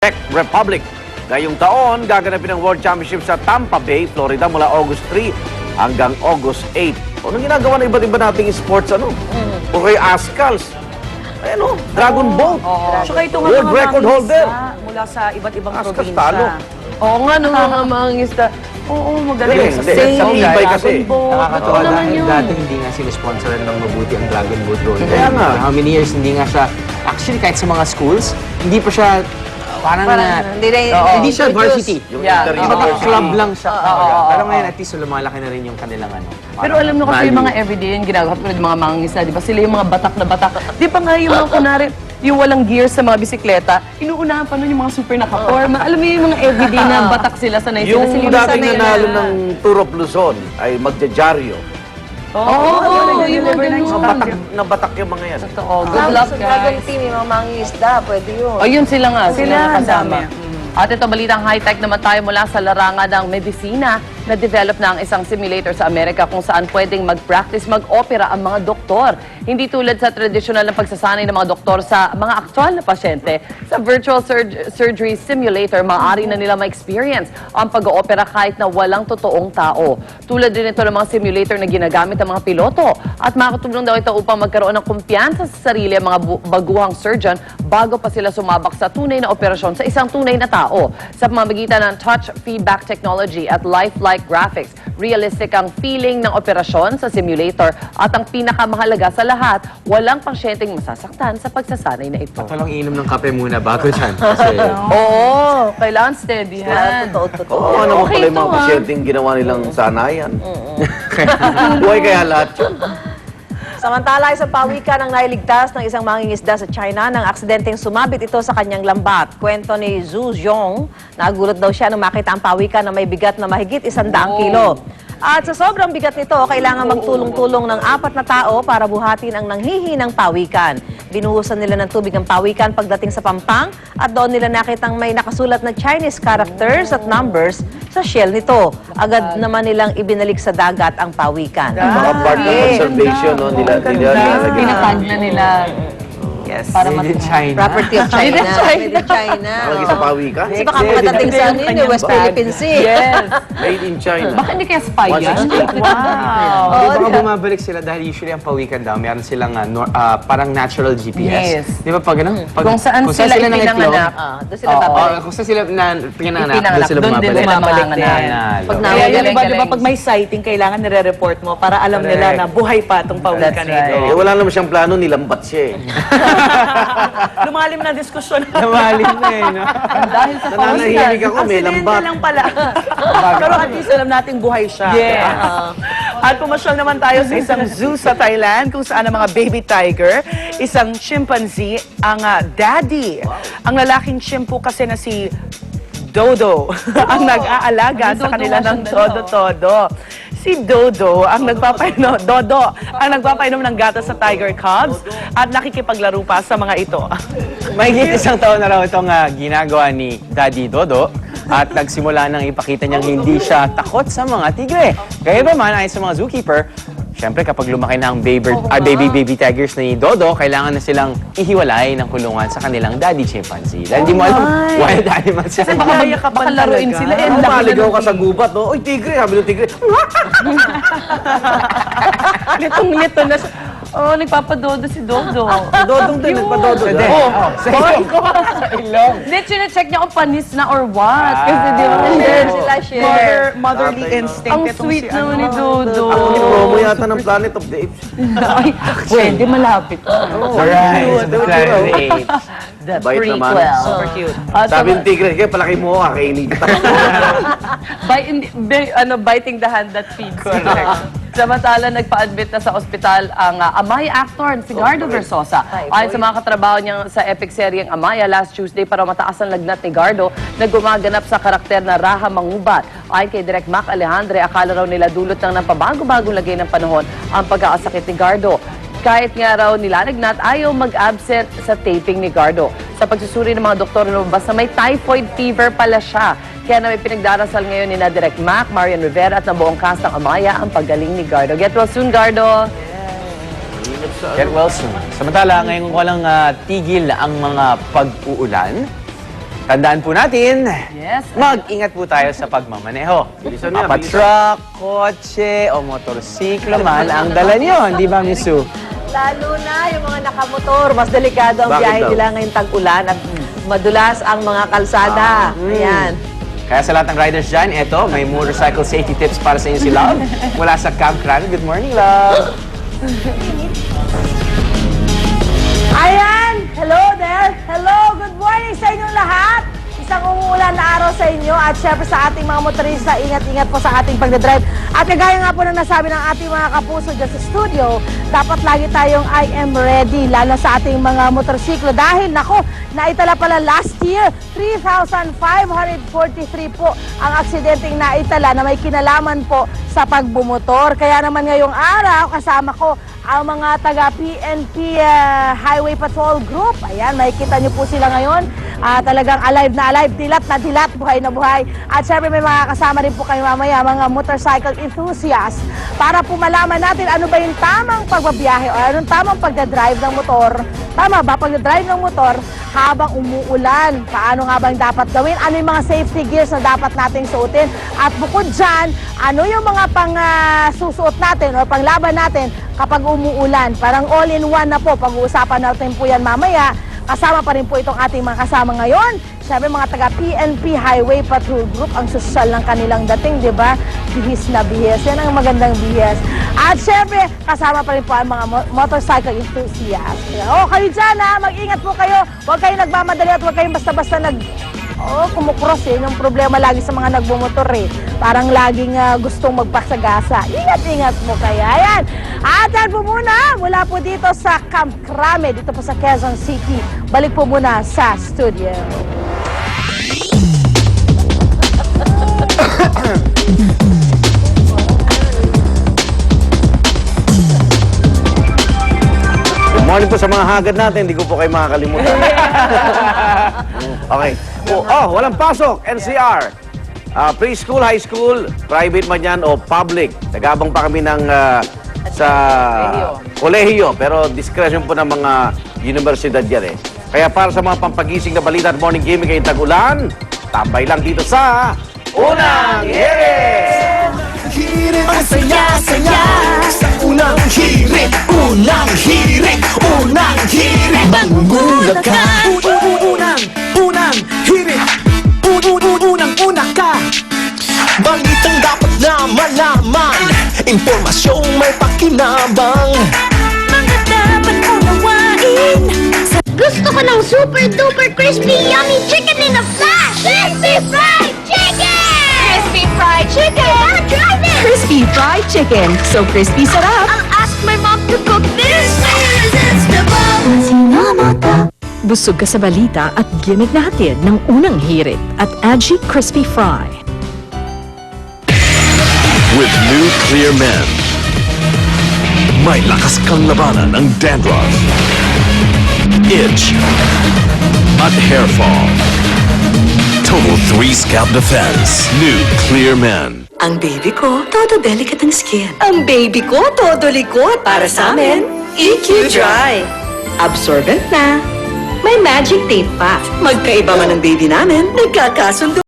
Czech Republic. Ngayong taon, gaganapin ang World Championship sa Tampa Bay, Florida mula August 3 hanggang August 8. Anong ginagawa ng iba't iba nating sports, O kay Ascals. Ayan Dragon Boat. Tsaka ito nga World mga record holder. mula sa iba't ibang Ascals probinsya. talo. Oo nga, nung mga mangingisda. Oo, magaling. Hindi, Sa hindi. sailing, Sa tibay kasi. Dragon Boat. Nakakatawa Oo naman dahil yun. dati hindi nga sila sponsoran ng mabuti ang Dragon Boat Road. Kaya nga. How many years hindi nga siya, actually kahit sa mga schools, hindi pa siya parang hindi siya varsity. Yung Yeah. inter-university. Club lang siya. Pero ngayon at least lumalaki na rin yung kanilang Pero alam mo kasi yung mga everyday yung ginagawa ko yung mga mangingisda, di ba? Sila yung mga batak na batak. Di ba nga yung mga kunwari, yung walang gear sa mga bisikleta, inuunahan pa nun yung mga super nakaporma. Alam mo yung mga everyday na batak sila, sanay sila. Yung Sila dating sanay nanalo ng Tour of Luzon ay magjajaryo. Oo, yung mga ganun. Nabatak yung mga yan. Totoo. Good luck, Sa Dragon guys. Team, yung mga mangingisda, pwede yun. O yun sila nga, sila Sila, nakasama. dami. At ito, balitang high-tech naman tayo mula sa larangan ng medisina na develop na ang isang simulator sa Amerika kung saan pwedeng mag-practice, mag-opera ang mga doktor. Hindi tulad sa tradisyonal na pagsasanay ng mga doktor sa mga aktual na pasyente. Sa virtual surgery simulator, maaari na nila ma-experience ang pag-oopera kahit na walang totoong tao. Tulad din ito ng mga simulator na ginagamit ng mga piloto. At makakatulong daw ito upang magkaroon ng kumpiyansa sa sarili ang mga baguhang surgeon bago pa sila sumabak sa tunay na operasyon sa isang tunay na tao. Sa pamamagitan ng touch feedback technology at lifelike graphics, realistic ang feeling ng operasyon sa simulator at ang pinakamahalaga sa lahat, walang pasyenteng masasaktan sa pagsasanay na ito. Walang inom ng kape muna bago dyan. Kasi Oo, kailangan steady yan. Totoo. Oo, ano Okay pala yung mga to, pasyenteng ginawa nilang sanayan. Buhay kaya lahat yun. Samantala, isang pawikan ang nailigtas ng isang mangingisda sa China nang aksidenteng sumabit ito sa kanyang lambat. Kwento ni Zhu Zhong, nagulat daw siya nang makita ang pawikan na may bigat na mahigit 100 kilo. At sa sobrang bigat nito, kailangan magtulong-tulong ng 4 na tao para buhatin ang nanghihinang pawikan. Binuhusan nila ng tubig ang pawikan pagdating sa pampang at doon nila nakitang may nakasulat na Chinese characters at numbers sa shell nito. Agad naman nilang ibinalik sa dagat ang pawikan. Mga part ng conservation, nila nilalagay. Pinatag na nila. Yes. Para made in China. Property of China. Made in China. Nakalagay sa pawikan. Kasi baka pagdating sa West Philippine Sea. Yes. Made in China. Baka hindi kaya spy yan? 168. Wow. Di baka bumabalik sila dahil usually ang pawikan daw, meron silang parang natural GPS. Yes. Di ba pag ano? Kung saan sila ipinanganak. Doon sila babalik. Kung saan sila pinanganak, Ipinanganak, doon sila doon din bumabalik. sila mamamalik din. Pag Kaya nawala, yun, galing. di ba pag may sighting, kailangan nire-report mo para alam nila na buhay pa itong pawikan That's nito. right. Wala naman siyang plano, nilambat siya Lumalim na diskusyon. Namalim na no? Dahil sa Nananahimik ako, may Aksidente lambat. lang pala. Pero at least alam natin buhay siya. Yes. At pumasyal naman tayo sa isang zoo sa Thailand kung saan ang mga baby tiger, isang chimpanzee, ang daddy. Ang lalaking chimpo kasi na si Dodo ang nag-aalaga sa kanila ng todo-todo. Si Dodo ang nagpapainom ng gatas sa tiger cubs at nakikipaglaro pa sa mga ito. Mahigit 1 taon na raw itong ginagawa ni Daddy Dodo at nagsimula nang ipakita niyang hindi siya takot sa mga tigre. Kaya naman, ayon sa mga zookeeper, syempre kapag lumaki na ang baby tigers ni Dodo, kailangan na silang ihiwalay ng kulungan sa kanilang daddy chimpanzee. Dahil di mo alam wild animals yan. Baka laruin sila. Eh, Ano maligaw ka sa gubat, no? Uy, tigre, sabi ng tigre. Litong-lito na siya. Oh, nagpapadodo si Dodo. Dodong din, nagpadodo. Hindi, check niya kung panis na or what. Kasi di ba, Sila share. Motherly Tatay, no? instinct. ang itong sweet si naman ni Dodo. Ako ni promo yata ng Planet of the Apes. Ay, pwede malapit. Alright, the Planet of the Apes. The Bait naman. prequel. Super cute. Sabi ng tigre, kaya palaki mo ako, kainin kita. Biting the hand that feeds. Samantala, nagpa-admit na sa ospital ang Amaya actor, si Gardo Versosa. Ayon sa mga katrabaho niya sa epic seryeng Amaya, last Tuesday para mataas ang lagnat ni Gardo na gumaganap sa karakter na Raha Mangubat. Ayon kay Direk Mac Alejandre, akala raw nila dulot ng pabago-bagong lagay ng panahon ang pagkakasakit ni Gardo. Kahit nga raw nilalagnat, ayaw mag-absent sa taping ni Gardo. Sa pagsusuri ng mga doktor, lumabas na may typhoid fever pala siya. Kaya na may pinagdarasal ngayon ni Direk Mac, Marian Rivera at ng buong cast ng Amaya ang pagaling ni Gardo. Get well soon, Gardo! Get well soon. Samantala, ngayon walang tigil ang mga pag-uulan. Tandaan po natin, Yes. mag-ingat po tayo sa pagmamaneho. Bilisan niya, bilisan. Truck, kotse, o motorsiklo man ang dala nyo, di ba, Miss Sue? Lalo na yung mga nakamotor, mas delikado ang Bakit biyahe daw? nila ngayong tag-ulan at madulas ang mga kalsada. Ayan. Kaya sa lahat ng riders dyan, eto, may motorcycle safety tips para sa inyo si Love. Mula sa Camp Crano. Good morning, Love. Ayan! Hello there! Hello! Good morning sa inyong lahat! Isang umuulan na araw sa inyo at syempre sa ating mga motorista, ingat-ingat po sa ating pagdadrive. At kagaya nga po na nasabi ng ating mga kapuso dyan sa studio, dapat lagi tayong I am ready, lalo sa ating mga motorsiklo. Dahil, nako, naitala pala last year, 3,543 po ang aksidenteng naitala na may kinalaman po sa pagbumotor. Kaya naman ngayong araw, kasama ko ang mga taga-PNP Highway Patrol Group. Ayan, makikita niyo po sila ngayon. Talagang alive na alive, dilat na dilat, buhay na buhay. At syempre may mga kasama rin po kayo mamaya, mga motorcycle enthusiasts, para po malaman natin ano ba yung tamang pagbabiyahe o anong tamang pagdadrive ng motor. Tama ba? Pagdadrive ng motor habang umuulan. Paano nga bang dapat gawin? Ano yung mga safety gears na dapat nating suotin? At bukod dyan, ano yung mga susuot natin o panglaban natin kapag umuulan? Parang all-in-one na po. Pag-uusapan natin po yan mamaya. Kasama pa rin po itong ating mga kasama ngayon. Siyempre mga taga-PNP Highway Patrol Group, ang sosyal ng kanilang dating, di ba? Bihis na bihis. Yan ang magandang bihis. At siyempre, kasama pa rin po ang mga motorcycle enthusiasts. O, kayo dyan ha, mag-ingat po kayo. Huwag kayong nagmamadali at huwag kayong basta-basta kumukross eh. Yung problema lagi sa mga nagbumotor eh. Parang laging gustong magpasagasa. Ingat-ingat mo kaya. Ayan. At yan po muna, mula po dito sa Camp Crame, dito po sa Quezon City. Balik po muna sa studio. Good morning po sa mga hagad natin. Hindi ko po kayo makakalimutan. Okay. Walang pasok. NCR. Preschool, high school, private man yan o public. Nagabang pa kami ng sa kolehiyo. Pero discretion po ng mga universidad yan eh. Kaya para sa mga pampagising na balita at morning gaming ngayong tag-ulan, tambay lang dito sa Unang Hirit! Hirit ang saya-saya sa unang hirit, unang hirit, unang hirit. Magugulat ka. Unang hirit, unang-una ka. Balitang dapat na malaman, impormasyong may pakinabang. Mga dapat unawain. Gusto ko ng super duper crispy yummy chicken in a flash! Crispy fried chicken! Crispy fried chicken! Try this! Crispy fried chicken. So crispy sarap. I'll ask my mom to cook this! Irresistible! Busog ka sa balita at gimmick na hatid ng unang hirit at Agi Crispy Fry. With new Clear Men, may lakas kang labanan ng dandruff, itch, at hair fall. Total 3 scalp defense. New Clear Men. Ang baby ko, todo delicate ang skin. Ang baby ko, todo likod. Para sa amin, EQ Dry. Absorbent na. May magic tape pa. Magkaiba man ang baby namin, nagkakasundo.